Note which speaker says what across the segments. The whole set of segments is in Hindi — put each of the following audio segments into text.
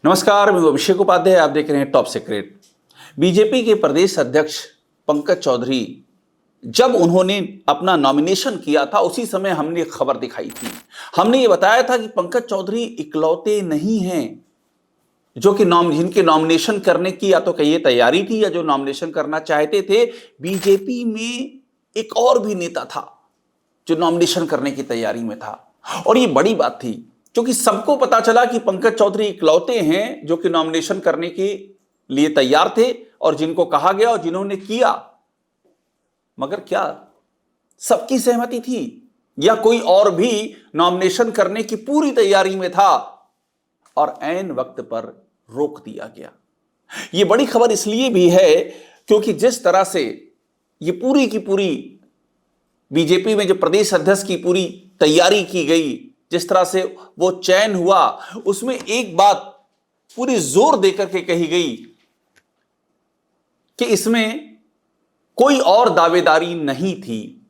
Speaker 1: नमस्कार, मैं अभिषेक उपाध्याय। आप देख रहे हैं टॉप सीक्रेट। बीजेपी के प्रदेश अध्यक्ष पंकज चौधरी जब उन्होंने अपना नॉमिनेशन किया था, उसी समय हमने एक खबर दिखाई थी। हमने ये बताया था कि पंकज चौधरी इकलौते नहीं हैं जो कि जिनके नॉमिनेशन करने की या तो कहिए तैयारी थी या जो नॉमिनेशन करना चाहते थे। बीजेपी में एक और भी नेता था जो नॉमिनेशन करने की तैयारी में था, और ये बड़ी बात थी क्योंकि सबको पता चला कि पंकज चौधरी इकलौते हैं जो कि नॉमिनेशन करने के लिए तैयार थे और जिनको कहा गया और जिन्होंने किया। मगर क्या सबकी सहमति थी या कोई और भी नॉमिनेशन करने की पूरी तैयारी में था और ऐन वक्त पर रोक दिया गया? यह बड़ी खबर इसलिए भी है क्योंकि जिस तरह से ये पूरी की पूरी बीजेपी में जो प्रदेश अध्यक्ष की पूरी तैयारी की गई, जिस तरह से वो चयन हुआ, उसमें एक बात पूरी जोर देकर के कही गई कि इसमें कोई और दावेदारी नहीं थी।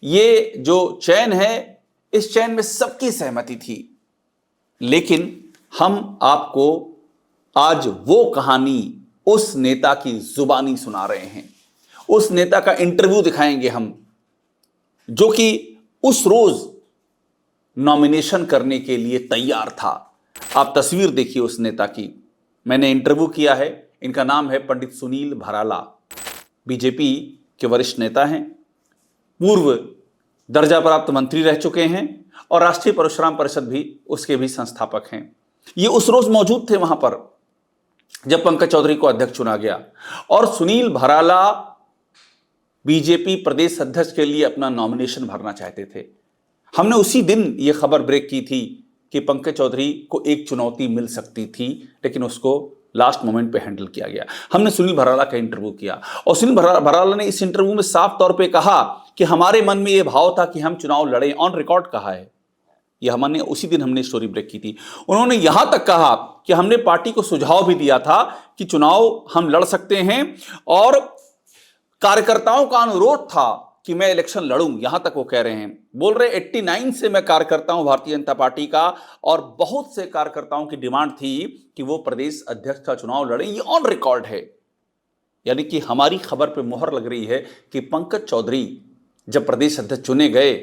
Speaker 1: ये जो चयन है, इस चयन में सबकी सहमति थी। लेकिन हम आपको आज वो कहानी उस नेता की जुबानी सुना रहे हैं। उस नेता का इंटरव्यू दिखाएंगे हम, जो कि उस रोज नॉमिनेशन करने के लिए तैयार था। आप तस्वीर देखिए उस नेता की। मैंने इंटरव्यू किया है। इनका नाम है पंडित सुनील भराला। बीजेपी के वरिष्ठ नेता हैं, पूर्व दर्जा प्राप्त मंत्री रह चुके हैं और राष्ट्रीय परशुराम परिषद भी उसके भी संस्थापक हैं। ये उस रोज मौजूद थे वहां पर जब पंकज चौधरी को अध्यक्ष चुना गया, और सुनील भराला बीजेपी प्रदेश अध्यक्ष के लिए अपना नॉमिनेशन भरना चाहते थे। हमने उसी दिन यह खबर ब्रेक की थी कि पंकज चौधरी को एक चुनौती मिल सकती थी, लेकिन उसको लास्ट मोमेंट पे हैंडल किया गया। हमने सुनील भराला का इंटरव्यू किया और सुनील भराला ने इस इंटरव्यू में साफ तौर पे कहा कि हमारे मन में यह भाव था कि हम चुनाव लड़ें। ऑन रिकॉर्ड कहा है यह। हमने उसी दिन हमने स्टोरी ब्रेक की थी। उन्होंने यहां तक कहा कि हमने पार्टी को सुझाव भी दिया था कि चुनाव हम लड़ सकते हैं, और कार्यकर्ताओं का अनुरोध था कि मैं इलेक्शन लड़ूं। यहां तक वो कह रहे हैं, बोल रहे 89 से मैं कार्यकर्ता हूं भारतीय जनता पार्टी का, और बहुत से कार्यकर्ताओं की डिमांड थी कि वो प्रदेश अध्यक्ष का चुनाव लड़ें। ये ऑन रिकॉर्ड है। यानी कि हमारी खबर पे मोहर लग रही है कि पंकज चौधरी जब प्रदेश अध्यक्ष चुने गए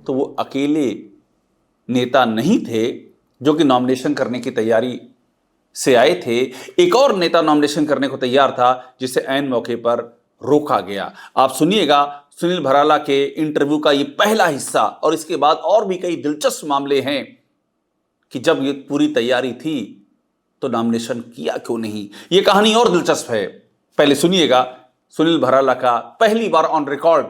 Speaker 1: तो वो अकेले नेता नहीं थे जो कि नॉमिनेशन करने की तैयारी से आए थे। एक और नेता नॉमिनेशन करने को तैयार था जिसे ऐन मौके पर रोका गया। आप सुनिएगा सुनील भराला के इंटरव्यू का ये पहला हिस्सा, और इसके बाद और भी कई दिलचस्प मामले हैं कि जब ये पूरी तैयारी थी तो नॉमिनेशन किया क्यों नहीं। ये कहानी और दिलचस्प है। पहले सुनिएगा सुनील भराला का पहली बार ऑन रिकॉर्ड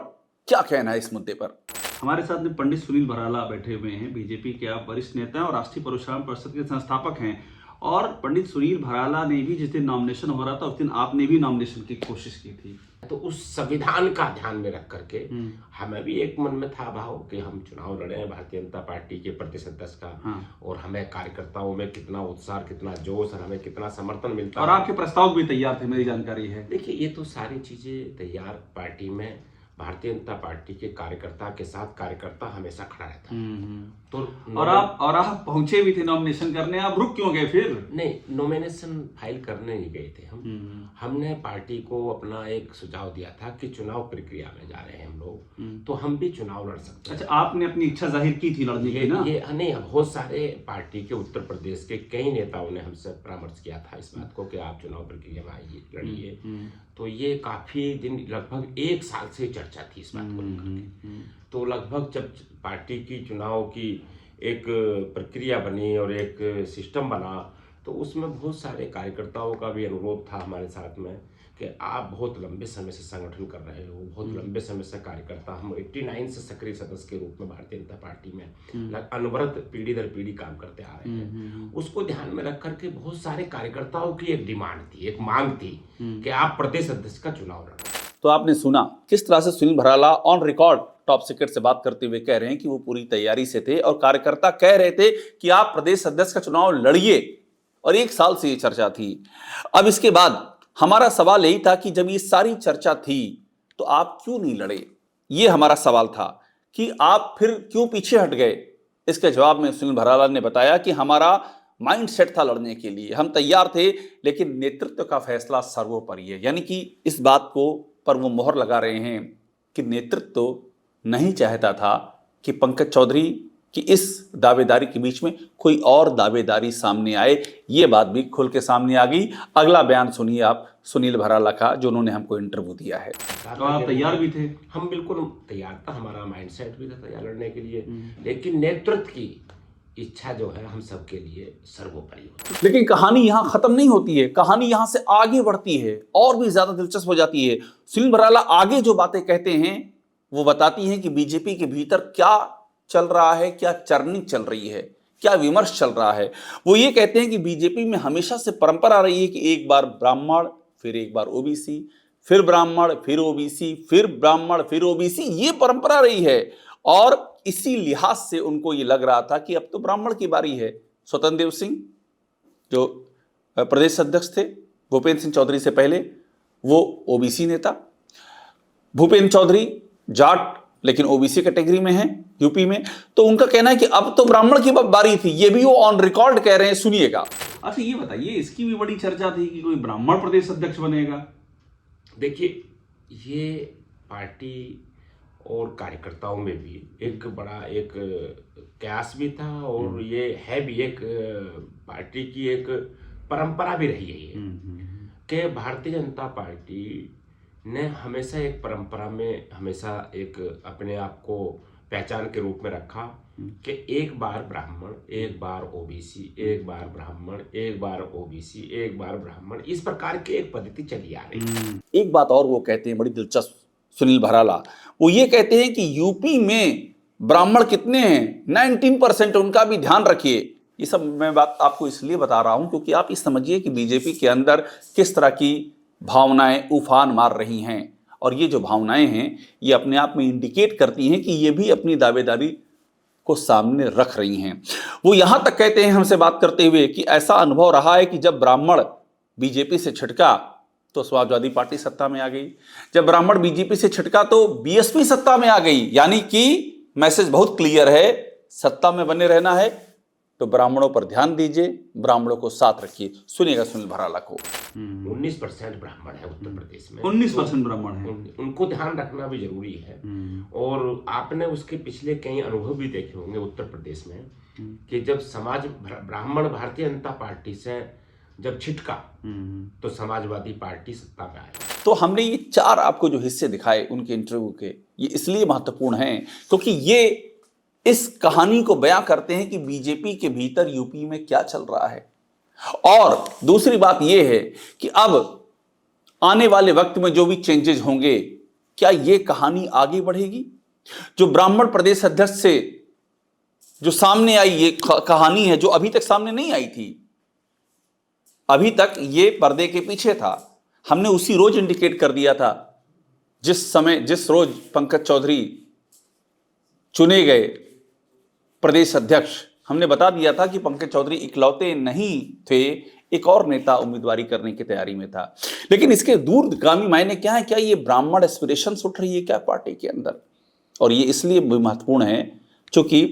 Speaker 1: क्या कहना है इस मुद्दे पर।
Speaker 2: हमारे साथ में पंडित सुनील भराला बैठे हुए हैं। बीजेपी के आप वरिष्ठ नेता हैं और राष्ट्रीय परशुराम परिषद के संस्थापक हैं। और पंडित सुनील भराला ने भी जिस दिन नॉमिनेशन हो रहा था उस दिन आपने भी नॉमिनेशन की कोशिश की थी।
Speaker 3: तो उस संविधान का ध्यान में रख करके हमें भी एक मन में था भाव कि हम चुनाव लड़े हैं भारतीय जनता पार्टी के प्रदेश अध्यक्ष का। और हमें कार्यकर्ताओं में कितना उत्साह, कितना जोश और हमें कितना समर्थन मिलता
Speaker 2: और आपके प्रस्ताव भी तैयार थे, मेरी जानकारी है।
Speaker 3: देखिए, ये तो सारी चीजें तैयार। पार्टी में भारतीय जनता पार्टी के कार्यकर्ता के साथ कार्यकर्ता हमेशा खड़ा रहता है। तो
Speaker 2: और आप पहुंचे भी थे नॉमिनेशन करने, आप रुक क्यों गए फिर?
Speaker 3: नहीं, नॉमिनेशन फाइल करने नहीं गए थे हम। हमने पार्टी को अपना एक सुझाव दिया था कि चुनाव प्रक्रिया में जा रहे हैं हम लोग, तो हम भी चुनाव लड़ सकते हैं।
Speaker 2: अच्छा, आपने अपनी इच्छा जाहिर की थी लड़ने की ना?
Speaker 3: ये नहीं, बहुत सारे पार्टी के उत्तर प्रदेश के कई नेताओं ने हमसे परामर्श किया था इस बात को कि आप चुनाव प्रक्रिया में आइए, लड़िए। तो ये काफी दिन, लगभग 1 साल से चर्चा थी इस बात को लेकर। तो लगभग जब पार्टी की चुनाव की एक प्रक्रिया बनी और एक सिस्टम बना, तो उसमें बहुत सारे कार्यकर्ताओं का भी अनुरोध था हमारे साथ में कि आप बहुत लंबे समय से संगठन कर रहे हो, बहुत लंबे समय से कार्यकर्ता, हम 89 से सक्रिय सदस्य के रूप में भारतीय जनता पार्टी में अनवरत पीढ़ी दर पीढ़ी काम करते आ रहे हैं। उसको ध्यान में रख करके बहुत सारे कार्यकर्ताओं की एक डिमांड थी, एक मांग थी कि आप प्रदेश अध्यक्ष का चुनाव लड़ो।
Speaker 1: तो आपने सुना किस तरह से सुनील भराला ऑन रिकॉर्ड टॉप सीक्रेट से बात करते हुए कह रहे हैं कि वो पूरी तैयारी से थे और कार्यकर्ता कह रहे थे कि आप प्रदेश अध्यक्ष का चुनाव लड़िए, और 1 साल से ये चर्चा थी। अब इसके बाद हमारा सवाल यही था कि जब ये सारी चर्चा थी तो आप क्यों नहीं लड़े? ये हमारा सवाल था कि आप फिर क्यों पीछे हट गए। इसके जवाब में सुनील भराला ने बताया कि हमारा माइंडसेट था लड़ने के लिए, हम तैयार थे, लेकिन नेतृत्व का फैसला सर्वोपरि है। यानी कि इस बात को पर वो मोहर लगा रहे हैं कि नेतृत्व नहीं चाहता था कि पंकज चौधरी की इस दावेदारी के बीच में कोई और दावेदारी सामने आए। ये बात भी खुल के सामने आ गई। अगला बयान सुनिए आप सुनील भराला का, जो उन्होंने हमको इंटरव्यू दिया है।
Speaker 2: तो आप तैयार भी थे?
Speaker 3: हम बिल्कुल तैयार था, हमारा माइंडसेट भी था तैयार लड़ने के लिए, लेकिन नेतृत्व की इच्छा जो है हम सबके लिए सर्वोपरि होती है।
Speaker 1: लेकिन कहानी यहाँ खत्म नहीं होती है, कहानी यहाँ से आगे बढ़ती है और भी ज्यादा दिलचस्प हो जाती है। सुनील भराला आगे जो बातें कहते हैं वो बताती हैं कि बीजेपी के भीतर क्या चल रहा है, क्या चर्निंग चल रही है, क्या विमर्श चल रहा है। वो ये कहते हैं कि बीजेपी में हमेशा से परंपरा रही है कि एक बार ब्राह्मण, फिर एक बार ओबीसी, फिर ब्राह्मण, फिर ओबीसी, फिर ब्राह्मण, फिर ओबीसी, ये परंपरा रही है। और इसी लिहाज से उनको ये लग रहा था कि अब तो ब्राह्मण की बारी है। स्वतंत्र देव सिंह जो प्रदेश अध्यक्ष थे भूपेंद्र सिंह चौधरी से पहले, वो ओबीसी नेता। भूपेंद्र चौधरी जाट लेकिन ओबीसी कैटेगरी में है यूपी में, तो उनका कहना है कि अब तो ब्राह्मण की बारी थी। ये भी वो ऑन रिकॉर्ड कह रहे हैं, सुनिएगा।
Speaker 2: अच्छा ये बताइए, इसकी भी बड़ी चर्चा थी कि कोई ब्राह्मण प्रदेश अध्यक्ष बनेगा।
Speaker 3: देखिए, ये पार्टी और कार्यकर्ताओं में भी एक बड़ा एक कयास भी था, और ये है भी एक पार्टी की एक परंपरा भी रही है ये, कि भारतीय जनता पार्टी ने हमेशा एक परंपरा में हमेशा एक अपने आप को पहचान के रूप में रखा कि एक बार ब्राह्मण, एक बार ओबीसी, एक बार ब्राह्मण, एक बार ओबीसी, एक बार ब्राह्मण, इस प्रकार की एक पद्धति चली आ रही है।
Speaker 1: एक बात और वो कहते हैं बड़ी दिलचस्प सुनील भराला, वो ये कहते हैं कि यूपी में ब्राह्मण कितने हैं, 19%, उनका भी ध्यान रखिए। ये सब मैं बात आपको इसलिए बता रहा हूं क्योंकि आप ये समझिए कि बीजेपी के अंदर किस तरह की भावनाएं उफान मार रही हैं, और ये जो भावनाएं हैं ये अपने आप में इंडिकेट करती हैं कि ये भी अपनी दावेदारी को सामने रख रही हैं। वो यहां तक कहते हैं हमसे बात करते हुए कि ऐसा अनुभव रहा है कि जब ब्राह्मण बीजेपी से छिटका तो समाजवादी पार्टी सत्ता में आ गई, जब ब्राह्मण बीजेपी से छिटका तो बीएसपी सत्ता में आ गई। यानी कि मैसेज बहुत क्लियर है, सत्ता में बने रहना है तो ब्राह्मणों पर ध्यान दीजिए, ब्राह्मणों को साथ रखिए। सुनिएगा सुनील भराला को।
Speaker 3: 19% ब्राह्मण है उत्तर प्रदेश में,
Speaker 2: 19% ब्राह्मण है,
Speaker 3: उनको ध्यान रखना भी जरूरी है। और आपने उसके पिछले कई अनुभव भी देखे होंगे उत्तर प्रदेश में कि जब समाज ब्राह्मण भारतीय जनता पार्टी से जब छिटका तो समाजवादी पार्टी सत्ता में आई।
Speaker 1: तो हमने ये 4 आपको जो हिस्से दिखाए उनके इंटरव्यू के, ये इसलिए महत्वपूर्ण हैं क्योंकि ये इस कहानी को बयां करते हैं कि बीजेपी के भीतर यूपी में क्या चल रहा है। और दूसरी बात यह है कि अब आने वाले वक्त में जो भी चेंजेस होंगे, क्या यह कहानी आगे बढ़ेगी। जो ब्राह्मण प्रदेश अध्यक्ष से जो सामने आई ये कहानी है, जो अभी तक सामने नहीं आई थी, अभी तक ये पर्दे के पीछे था। हमने उसी रोज इंडिकेट कर दिया था जिस रोज पंकज चौधरी चुने गए प्रदेश अध्यक्ष, हमने बता दिया था कि पंकज चौधरी इकलौते नहीं थे, एक और नेता उम्मीदवारी करने की तैयारी में था। लेकिन इसके दूरगामी मायने क्या है, क्या ये ब्राह्मण एस्पिरेशंस उठ रही है क्या पार्टी के अंदर। और ये इसलिए भी महत्वपूर्ण है क्योंकि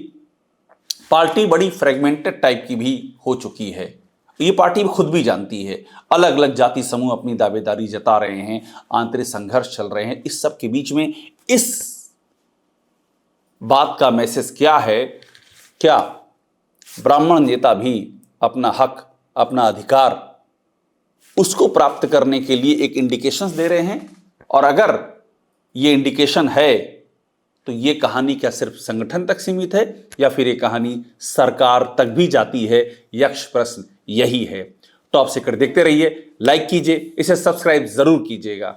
Speaker 1: पार्टी बड़ी फ्रेगमेंटेड टाइप की भी हो चुकी है। ये पार्टी खुद भी जानती है, अलग अलग जाति समूह अपनी दावेदारी जता रहे हैं, आंतरिक संघर्ष चल रहे हैं। इस सब के बीच में इस बात का मैसेज क्या है, क्या ब्राह्मण नेता भी अपना हक, अपना अधिकार उसको प्राप्त करने के लिए एक इंडिकेशंस दे रहे हैं। और अगर ये इंडिकेशन है तो ये कहानी क्या सिर्फ संगठन तक सीमित है या फिर ये कहानी सरकार तक भी जाती है, यक्ष प्रश्न यही है। टॉप सीक्रेट देखते रहिए, लाइक कीजिए, इसे सब्सक्राइब जरूर कीजिएगा।